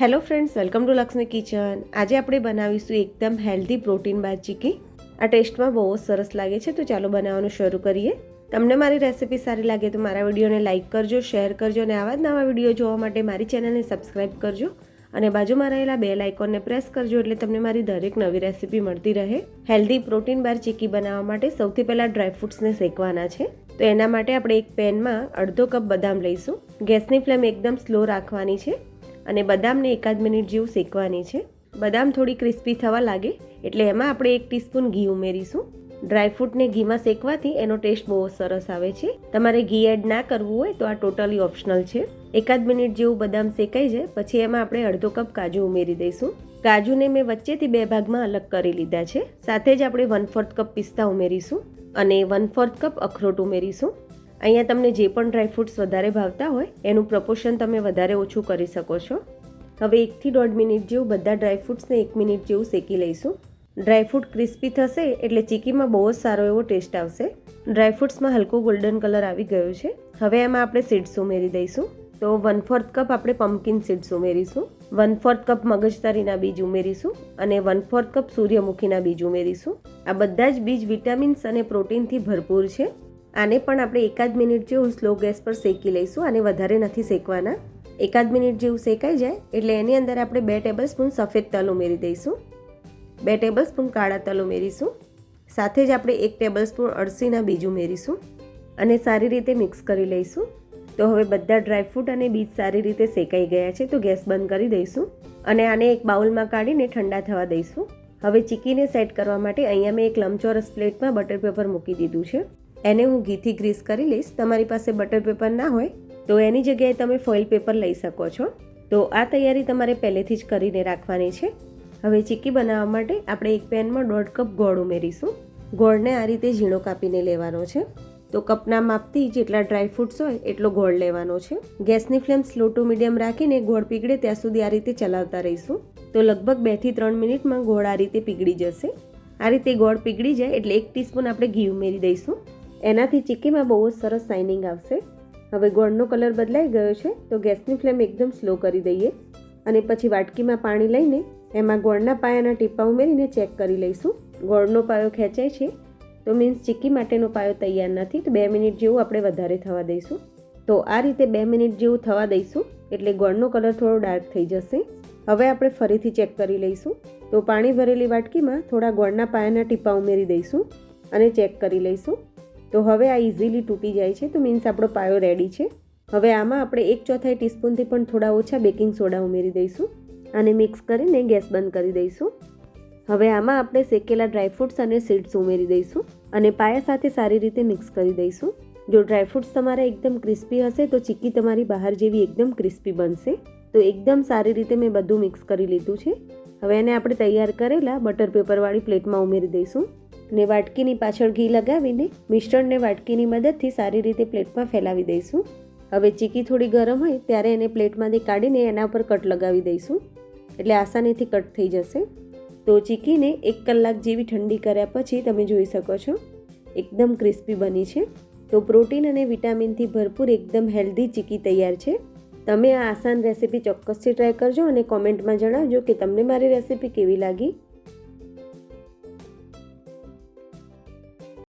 Hello friends, welcome to Lakshmi kitchen. આજે આપણે બનાવીશું એકદમ હેલ્ધી પ્રોટીન બાર ચીકી. આ ટેસ્ટમાં બહુ જ સરસ લાગે છે, તો ચાલો બનાવવાનું શરૂ કરીએ. તમને મારી રેસિપી સારી લાગે તો મારા વિડીયોને લાઇક કરજો, શેર કરજો અને આવા જ નવા વિડીયો જોવા માટે મારી ચેનલને સબસ્ક્રાઈબ કરજો અને બાજુમાં રહેલા બેલ આઇકોનને પ્રેસ કરજો એટલે તમને મારી દરેક નવી રેસિપી મળતી રહે. હેલ્ધી પ્રોટીન બાર ચીકી બનાવવા માટે સૌથી પહેલાં ડ્રાયફ્રૂટ્સને શેકવાના છે. તો એના માટે આપણે એક પેનમાં અડધો કપ બદામ લઈશું. ગેસની ફ્લેમ એકદમ સ્લો રાખવાની છે અને બદામને 1 મિનિટ જેવું શેકવાની છે. બદામ થોડી ક્રિસ્પી થવા લાગે એટલે એમાં આપણે 1 ટીસ્પૂન ઘી ઉમેરીશું. ડ્રાયફ્રૂટને ઘીમાં શેકવાથી એનો ટેસ્ટ બહુ સરસ આવે છે. તમારે ઘી એડ ના કરવું હોય તો આ ટોટલી ઓપ્શનલ છે. 1 મિનિટ જેવું બદામ શેકાઈ જાય પછી એમાં આપણે અડધો કપ કાજુ ઉમેરી દઈશું. કાજુને મેં વચ્ચેથી 2 ભાગમાં અલગ કરી લીધા છે. સાથે જ આપણે 1/4 કપ પિસ્તા ઉમેરીશું અને 1/4 કપ અખરોટ ઉમેરીશું. અહીંયા તમને જે પણ ડ્રાયફ્રૂટ્સ વધારે ભાવતા હોય એનું પ્રપોર્શન તમે વધારે ઓછું કરી શકો છો. હવે 1 થી 1.5 મિનિટ જેવું બધા ડ્રાયફ્રૂટ્સને 1 મિનિટ જેવું શેકી લઈશું. ડ્રાયફ્રૂટ ક્રિસ્પી થશે એટલે ચીકીમાં બહુ જ સારો એવો ટેસ્ટ આવશે. ડ્રાયફ્રૂટ્સમાં હલકો ગોલ્ડન કલર આવી ગયો છે. હવે એમાં આપણે સીડ્સ ઉમેરી દઈશું. તો 1/4 કપ આપણે પમ્પકિન સીડ્સ ઉમેરીશું, 1/4 કપ મગજતરીના બીજ ઉમેરીશું અને 1/4 કપ સૂર્યમુખીના બીજ ઉમેરીશું. આ બધા જ બીજ વિટામિન્સ અને પ્રોટીનથી ભરપૂર છે. આને પણ આપણે 1 મિનિટ જેવું સ્લો ગેસ પર શેકી લઈશું. આને વધારે નથી શેકવાના. 1 મિનિટ જેવું શેકાઈ જાય એટલે એની અંદર આપણે 2 ટેબલસ્પૂન સફેદ તલ ઉમેરી દઈશું, 2 ટેબલસ્પૂન કાળા તલ ઉમેરીશું. સાથે જ આપણે 1 ટેબલસ્પૂન અળસીના બીજ ઉમેરીશું અને સારી રીતે મિક્સ કરી લઈશું. તો હવે બધા ડ્રાયફ્રૂટ અને બીજ સારી રીતે શેકાઈ ગયા છે, તો ગેસ બંધ કરી દઈશું અને આને એક બાઉલમાં કાઢીને ઠંડા થવા દઈશું. હવે ચીકીને સેટ કરવા માટે અહીંયા મેં એક લંબચોરસ પ્લેટમાં બટર પેપર મૂકી દીધું છે. એને હું ઘીથી ગ્રીસ કરી લઈશ. તમારી પાસે બટર પેપર ના હોય તો એની જગ્યાએ તમે ફોઇલ પેપર લઈ શકો છો. તો આ તૈયારી તમારે પહેલેથી જ કરીને રાખવાની છે. હવે ચીકી બનાવવા માટે આપણે એક પેનમાં 1.5 કપ ગોળ ઉમેરીશું. ગોળને આ રીતે ઝીણો કાપીને લેવાનો છે. તો કપના માપથી જેટલા ડ્રાયફ્રૂટ્સ હોય એટલો ગોળ લેવાનો છે. ગેસની ફ્લેમ સ્લો ટુ મીડિયમ રાખીને ગોળ પીગળે ત્યાં સુધી આ રીતે ચલાવતા રહીશું. તો લગભગ 2 થી 3 મિનિટમાં ગોળ આ રીતે પીગળી જશે. આ રીતે ગોળ પીગળી જાય એટલે 1 ટીસ્પૂન આપણે ઘી ઉમેરી દઈશું. એનાથી ચીકીમાં બહુ જ સરસ શાઇનિંગ આવશે. હવે ગોળનો કલર બદલાઈ ગયો છે તો ગેસની ફ્લેમ એકદમ સ્લો કરી દઈએ અને પછી વાટકીમાં પાણી લઈને એમાં ગોળના પાયાના ટીપા ઉમેરીને ચેક કરી લઈશું. ગોળનો પાયો ખેંચાય છે તો મીન્સ ચીકી માટેનો પાયો તૈયાર નથી, તો 2 મિનિટ જેવું આપણે વધારે થવા દઈશું. તો આ રીતે 2 મિનિટ જેવું થવા દઈશું એટલે ગોળનો કલર થોડો ડાર્ક થઈ જશે. હવે આપણે ફરીથી ચેક કરી લઈશું. તો પાણી ભરેલી વાટકીમાં થોડા ગોળના પાયાના ટીપા ઉમેરી દઈશું અને ચેક કરી લઈશું. તો હવે આ ઇઝીલી તૂટી જાય છે, તો મીન્સ આપણો પાયો રેડી છે. હવે આમાં આપણે 1/4 ટીસ્પૂનથી પણ થોડા ઓછા બેકિંગ સોડા ઉમેરી દઈશું અને મિક્સ કરીને ગેસ બંધ કરી દઈશું. હવે આમાં આપણે શેકેલા ડ્રાયફ્રૂટ્સ અને સીડ્સ ઉમેરી દઈશું અને પાયા સાથે સારી રીતે મિક્સ કરી દઈશું. જો ડ્રાયફ્રૂટ્સ તમારા એકદમ ક્રિસ્પી હશે તો ચીકી તમારી બહાર જેવી એકદમ ક્રિસ્પી બનશે. તો એકદમ સારી રીતે મેં બધું મિક્સ કરી લીધું છે. હવે એને આપણે તૈયાર કરેલા બટર પેપરવાળી પ્લેટમાં ઉમેરી દઈશું અને વાટકીની પાછળ ઘી લગાવીને મિશ્રણને વાટકીની મદદથી સારી રીતે પ્લેટમાં ફેલાવી દઈશું. હવે ચીકી થોડી ગરમ હોય ત્યારે એને પ્લેટમાંથી કાઢીને એના પર કટ લગાવી દઈશું એટલે આસાનીથી કટ થઈ જશે. તો ચીકીને 1 કલાક જેવી ઠંડી કર્યા પછી તમે જોઈ શકો છો એકદમ ક્રિસ્પી બની છે. તો પ્રોટીન અને વિટામિનથી ભરપૂર એકદમ હેલ્ધી ચીકી તૈયાર છે. તમે આ આસાન રેસીપી ચોક્કસથી ટ્રાય કરજો અને કોમેન્ટમાં જણાવજો કે તમને મારી રેસીપી કેવી લાગી.